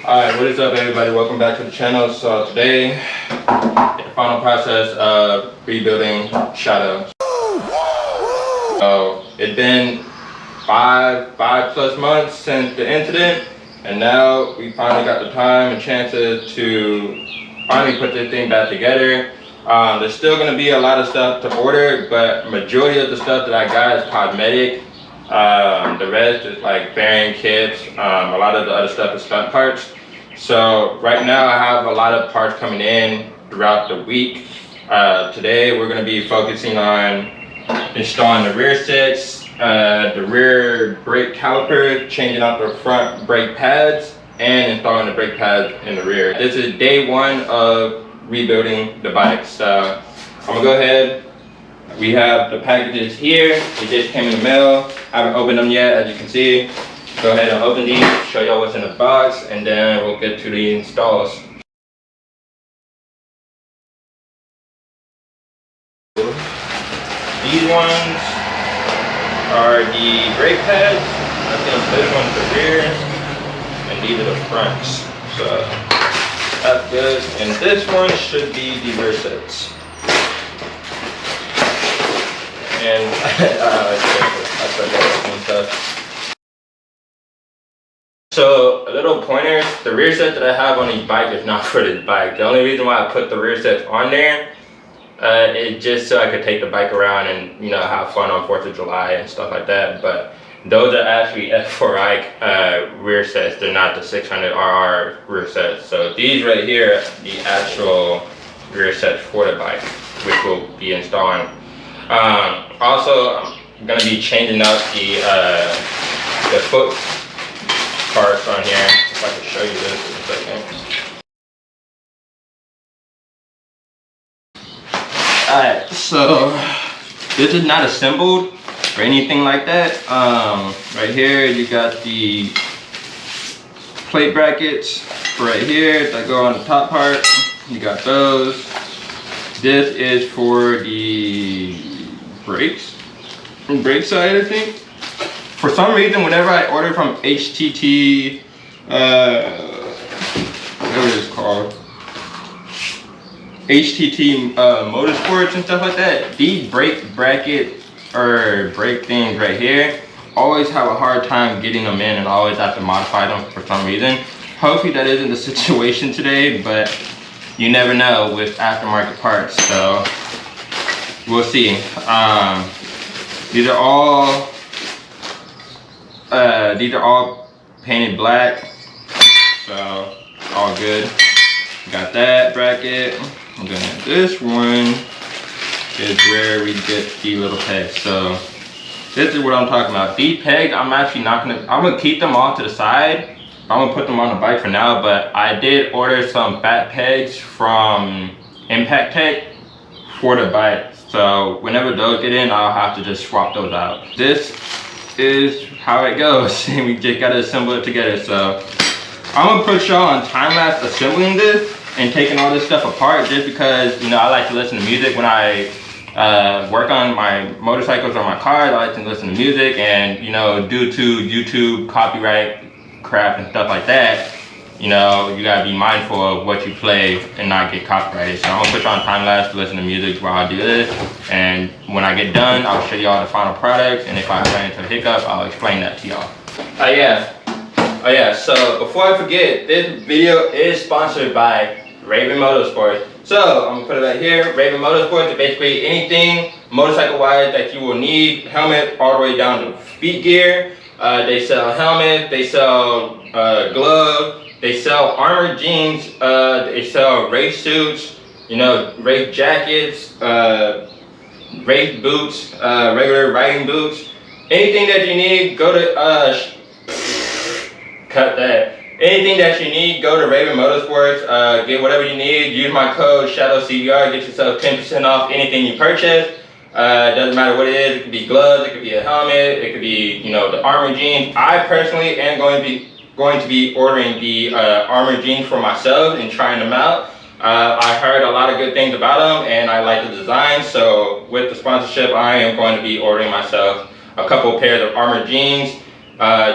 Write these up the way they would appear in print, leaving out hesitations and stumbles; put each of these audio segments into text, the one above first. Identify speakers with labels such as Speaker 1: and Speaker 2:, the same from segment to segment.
Speaker 1: Alright, what is up everybody? Welcome back to the channel. So today, the final process of rebuilding Shadow. So it's been five plus months since the incident, and now we finally got the time and chances to finally put this thing back together. There's still going to be a lot of stuff to order, but majority of the stuff that I got is cosmetic. The rest is like fairing kits. A lot of the other stuff is stunt parts. So right now I have a lot of parts coming in throughout the week. Today we're going to be focusing on installing the rear sets, the rear brake caliper, changing out the front brake pads, and installing the brake pads in the rear. This is day one of rebuilding the bike. So I'm gonna go ahead. We have the packages here. They just came in the mail. I haven't opened them yet, as you can see. Go ahead and open these, show y'all what's in the box, and then we'll get to the installs. These ones are the brake pads. I think this one's the rear, and these are the fronts. So that's good. And this one should be the rear sets. And I forgot some stuff. So a little pointer, the rear set that I have on these bikes is not for this bike. The only reason why I put the rear sets on there is just so I could take the bike around and, you know, have fun on 4th of July and stuff like that. But those are actually F4i rear sets. They're not the 600RR rear sets. So these right here are the actual rear sets for the bike, which we'll be installing. Also, I'm gonna be changing out the foot parts on here. If I can show you this in a second. Alright, so this is not assembled or anything like that. Right here you got the plate brackets right here that go on the top part. You got those. This is for the brakes, brake side, I think. For some reason, whenever I order from HTT, whatever it's called, HTT Motorsports and stuff like that, these brake bracket or brake things right here always have a hard time getting them in, and always have to modify them for some reason. Hopefully that isn't the situation today, but you never know with aftermarket parts, so we'll see. These are all painted black, so all good. Got that bracket. And then this one is where we get the little pegs. So this is what I'm talking about. These pegs, I'm gonna keep them all to the side. I'm gonna put them on the bike for now, but I did order some fat pegs from Impact Tech for the bike. So whenever those get in, I'll have to just swap those out. This is how it goes, and we just gotta assemble it together. So I'm gonna put y'all on time lapse assembling this and taking all this stuff apart, just because, you know, I like to listen to music when I work on my motorcycles or my cars. I like to listen to music, and, you know, due to YouTube copyright crap and stuff like that, you know, you gotta be mindful of what you play and not get copyrighted. So I'm gonna put you on time lapse to listen to music while I do this, and when I get done, I'll show y'all the final product, and if I run into a hiccup, I'll explain that to y'all. Oh yeah, so before I forget, this video is sponsored by Raven Motorsports. So I'm gonna put it right here. Raven Motorsports is basically anything motorcycle wise that you will need, helmet all the way down to feet gear. They sell helmets, they sell gloves, they sell armored jeans, they sell race suits, you know, race jackets, race boots, regular riding boots. Anything that you need, go to cut that. Anything that you need, go to Raven Motorsports. Get whatever you need. Use my code SHADOWCBR. Get yourself 10% off anything you purchase. Doesn't matter what it is. It could be gloves. It could be a helmet. It could be, you know, the armored jeans. I personally am going to be ordering the armored jeans for myself and trying them out. I heard a lot of good things about them, and I like the design. So with the sponsorship, I am going to be ordering myself a couple pairs of armored jeans.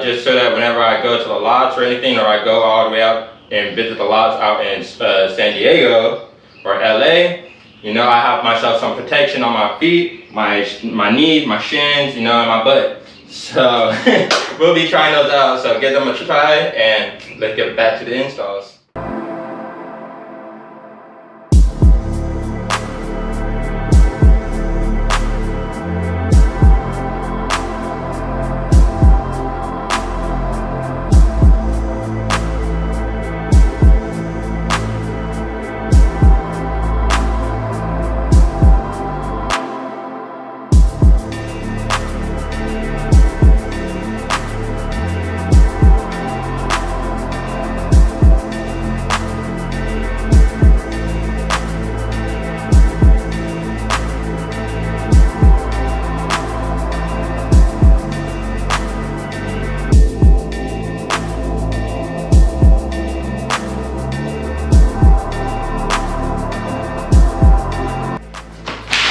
Speaker 1: just so that whenever I go to the lots or anything, or I go all the way out and visit the lots out in San Diego or LA, you know, I have myself some protection on my feet, my knees, my shins, you know, and my butt. So we'll be trying those out. So give them a try, and let's get back to the installs.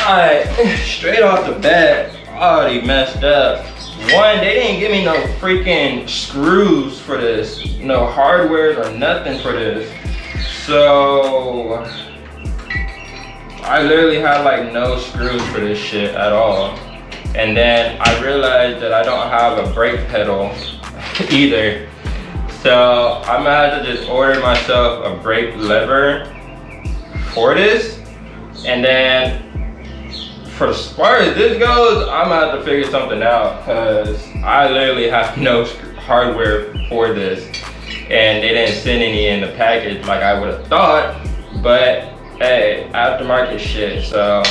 Speaker 1: Alright, straight off the bat, already messed up. One, they didn't give me no freaking screws for this, no hardware or nothing for this. So I literally have like no screws for this shit at all. And then I realized that I don't have a brake pedal either. So I'm gonna have to just order myself a brake lever for this. And then for as far as this goes, I'm gonna have to figure something out, because I literally have no hardware for this. And they didn't send any in the package like I would have thought. But hey, aftermarket shit, so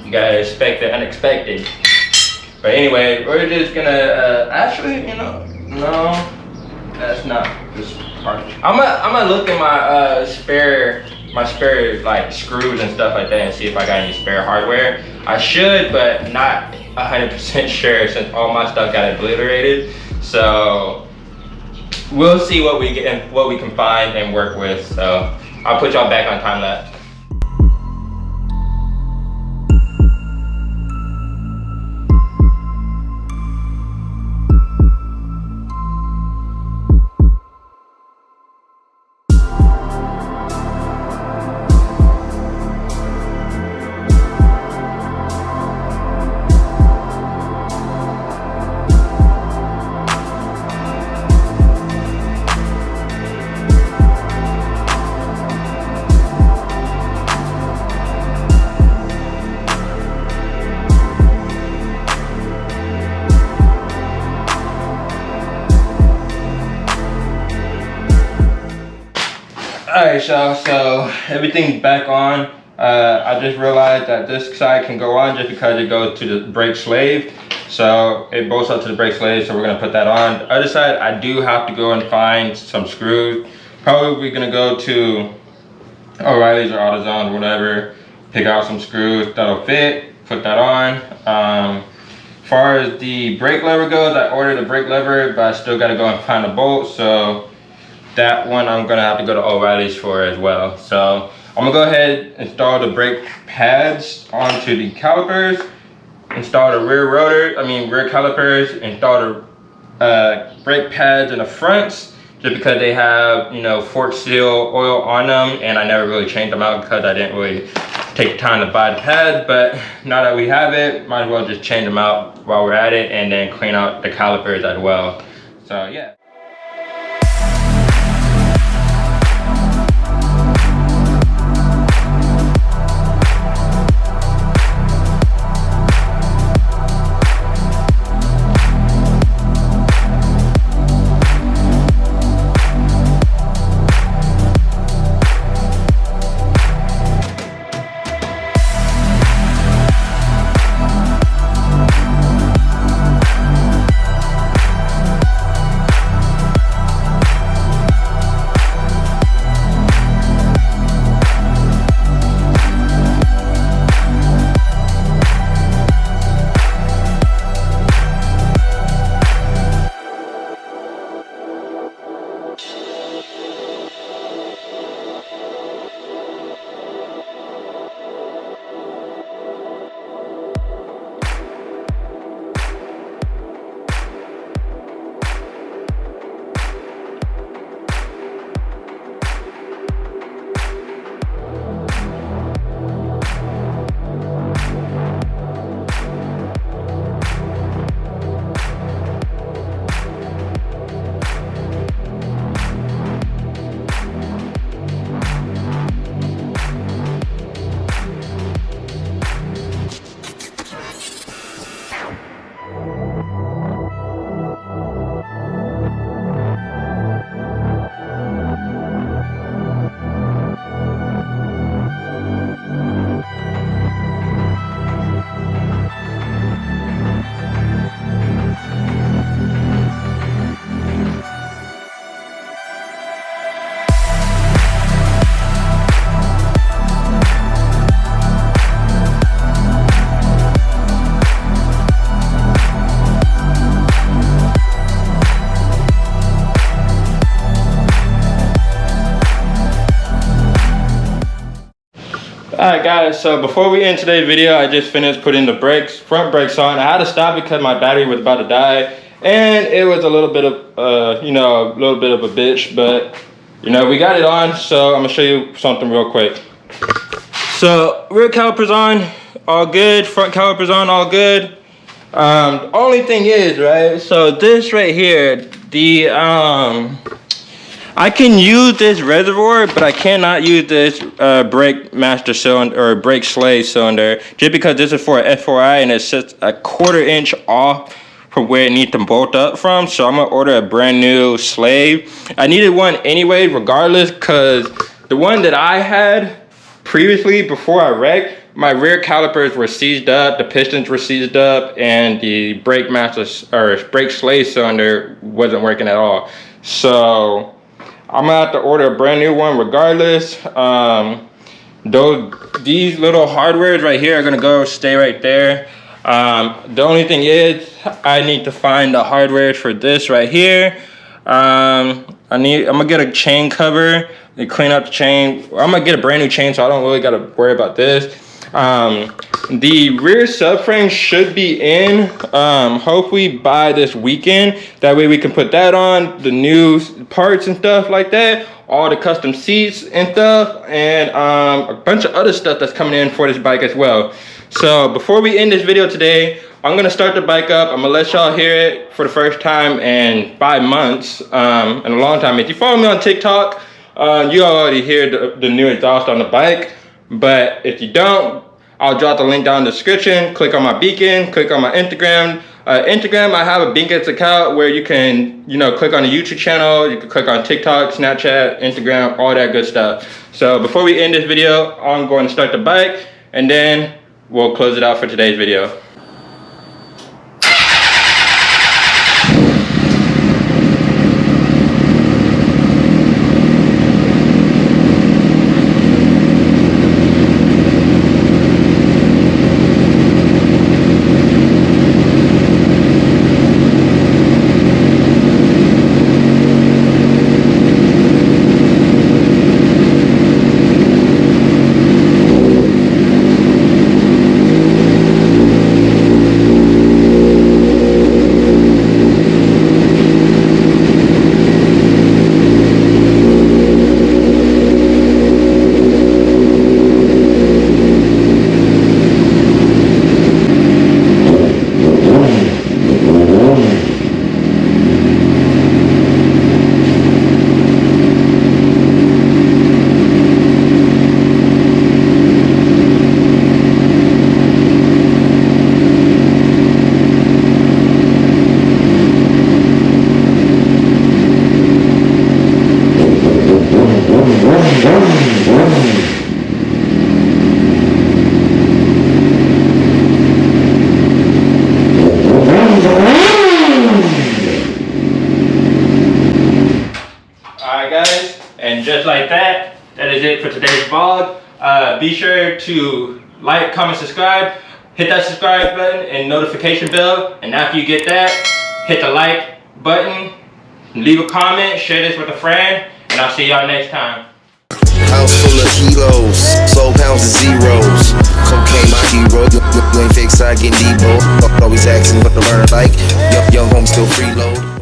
Speaker 1: you gotta expect the unexpected. But anyway, we're just gonna actually, you know, no, that's not this part. I'm gonna look at my spare like screws and stuff like that and see if I got any spare hardware. I should, but not 100% sure since all my stuff got obliterated. So we'll see what we get, what we can find and work with. So I'll put y'all back on time lapse. Alright y'all, so everything's back on. I just realized that this side can go on just because it goes to the brake slave. So it bolts up to the brake slave, so we're gonna put that on. The other side, I do have to go and find some screws. Probably gonna go to O'Reilly's or AutoZone or whatever, pick out some screws that'll fit, put that on. As far as the brake lever goes, I ordered a brake lever, but I still gotta go and find a bolt. So that one I'm gonna have to go to O'Reilly's for as well. So I'm gonna go ahead and install the brake pads onto the calipers, install the rear calipers, install the brake pads in the fronts, just because they have, you know, fork seal oil on them, and I never really changed them out because I didn't really take the time to buy the pads. But now that we have it, might as well just change them out while we're at it, and then clean out the calipers as well. So yeah. Alright guys, so before we end today's video, I just finished putting the front brakes on. I had to stop because my battery was about to die, and it was a little bit of, you know, a little bit of a bitch, but you know, we got it on. So I'm gonna show you something real quick. So rear calipers on, all good. Front calipers on, all good. The only thing is, right, so this right here, the I can use this reservoir, but I cannot use this brake master cylinder or brake slave cylinder, just because this is for an F4i and it sits a 1/4 inch off from where it needs to bolt up from. So I'm gonna order a brand new slave. I needed one anyway, regardless, because the one that I had previously before I wrecked, my rear calipers were seized up, the pistons were seized up, and the brake master or brake slave cylinder wasn't working at all. So I'm gonna have to order a brand new one regardless. These little hardwares right here are gonna stay right there. The only thing is I need to find the hardware for this right here. I'm gonna get a chain cover and clean up the chain. I'm gonna get a brand new chain, so I don't really gotta worry about this. The rear subframe should be in hopefully by this weekend. That way we can put that on, the new parts and stuff like that, all the custom seats and stuff, and a bunch of other stuff that's coming in for this bike as well. So before we end this video today, I'm gonna start the bike up. I'm gonna let y'all hear it for the first time in 5 months, in a long time. If you follow me on TikTok, you already hear the new exhaust on the bike. But if you don't, I'll drop the link down in the description. Click on my beacon, click on my Instagram. Instagram, I have a beacons account where you can, you know, click on the YouTube channel. You can click on TikTok, Snapchat, Instagram, all that good stuff. So before we end this video, I'm going to start the bike, and then we'll close it out for today's video. And just like that, that is it for today's vlog. Be sure to like, comment, subscribe. Hit that subscribe button and notification bell. And after you get that, hit the like button, leave a comment, share this with a friend, and I'll see y'all next time.
Speaker 2: House full of kilos, soul pounds and zeros. Cocaine my hero, you ain't fake side getting Debo. Always asking what to learn like. Young home still freeload.